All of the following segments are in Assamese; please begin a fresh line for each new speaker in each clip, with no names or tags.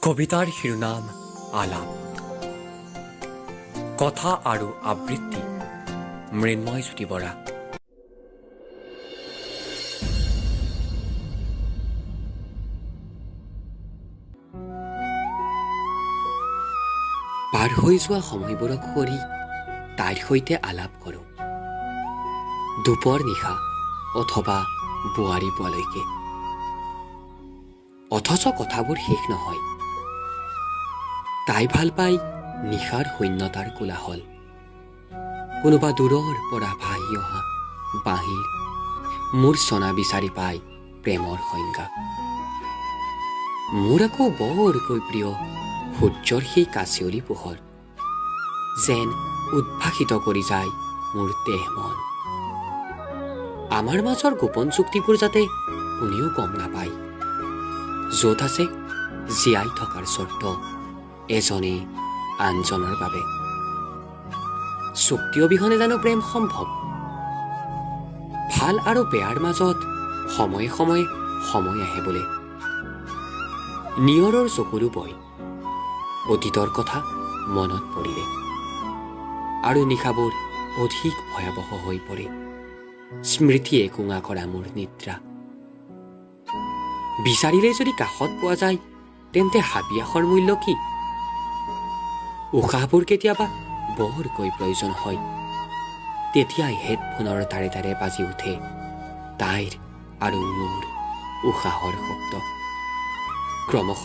কবিতাৰ শিৰোনাম আলাপ। কথা আৰু আবৃত্তি মৃন্ময় জ্যোতি বৰা। পাৰ হৈ যোৱা সময়বোৰক কৰি তাইৰ সৈতে আলাপ কৰোঁ, দুপৰ নিশা অথবা বোৱাৰী পোৱালৈকে। অথচ কথাবোৰ শেষ নহয়। তাই ভাল পাই নিশাৰ শূন্যতাৰ কোলাহল, কোনোবা দূৰৰ পৰা ভাহি অহা বাঁহীৰ মূৰ্ছনা বিচাৰি পাই প্ৰেমৰ সংজ্ঞা। মোৰ আকৌ বৰকৈ প্ৰিয় সূৰ্যৰ সেই কাচিয়লি পোহৰ, যেন উদ্ভাসিত কৰি যায় মোৰ দেহ মন। আমাৰ মাজৰ গোপন চুক্তিবোৰ যাতে কোনেও গম নাপায়। য'ত আছে জীয়াই থকাৰ চৰ্ত এজনে আনজনৰ বাবে। চুক্তি অবিহনে জানো প্ৰেম সম্ভৱ? ভাল আৰু বেয়াৰ মাজত সময়ে সময়ে সময় আহে বোলে। নিয়ৰৰ চকুৰো বয় অতীতৰ কথা মনত পৰিলে, আৰু নিশাবোৰ অধিক ভয়াৱহ হৈ পৰে স্মৃতিয়ে কোঙা কৰা মোৰ নিদ্ৰা। বিচাৰিলে যদি কাষত পোৱা যায়, তেন্তে হাবিয়াসৰ মূল্য কি? উশাহবোৰ কেতিয়াবা বৰকৈ প্ৰয়োজন হয়, তেতিয়াই হেডফোনৰ তাৰে তাৰে বাজি উঠে তাইৰ আৰু মোৰ উশাহৰ শব্দ। ক্ৰমশ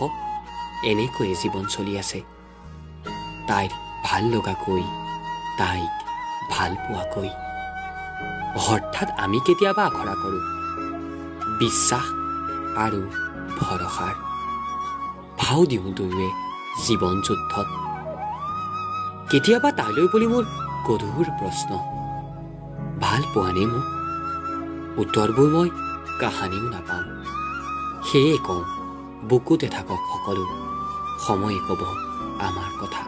এনেকৈয়ে জীৱন চলি আছে, তাইৰ ভাল লগাকৈ, তাইক ভাল পোৱাকৈ। হঠাৎ আমি কেতিয়াবা আখৰা কৰোঁ বিশ্বাস আৰু ভৰসাৰ, ভাও দিওঁ দুয়োৱে জীৱন যুদ্ধত। কেতিয়াবা তাইলৈ বুলি মোৰ গধুৰ প্ৰশ্ন, ভাল পোৱানে মোক? উত্তৰবোৰ মই কাহানিও নাপাওঁ। সেয়ে কওঁ, বুকুতে থাকক সকলো, সময়ে ক'ব আমাৰ কথা।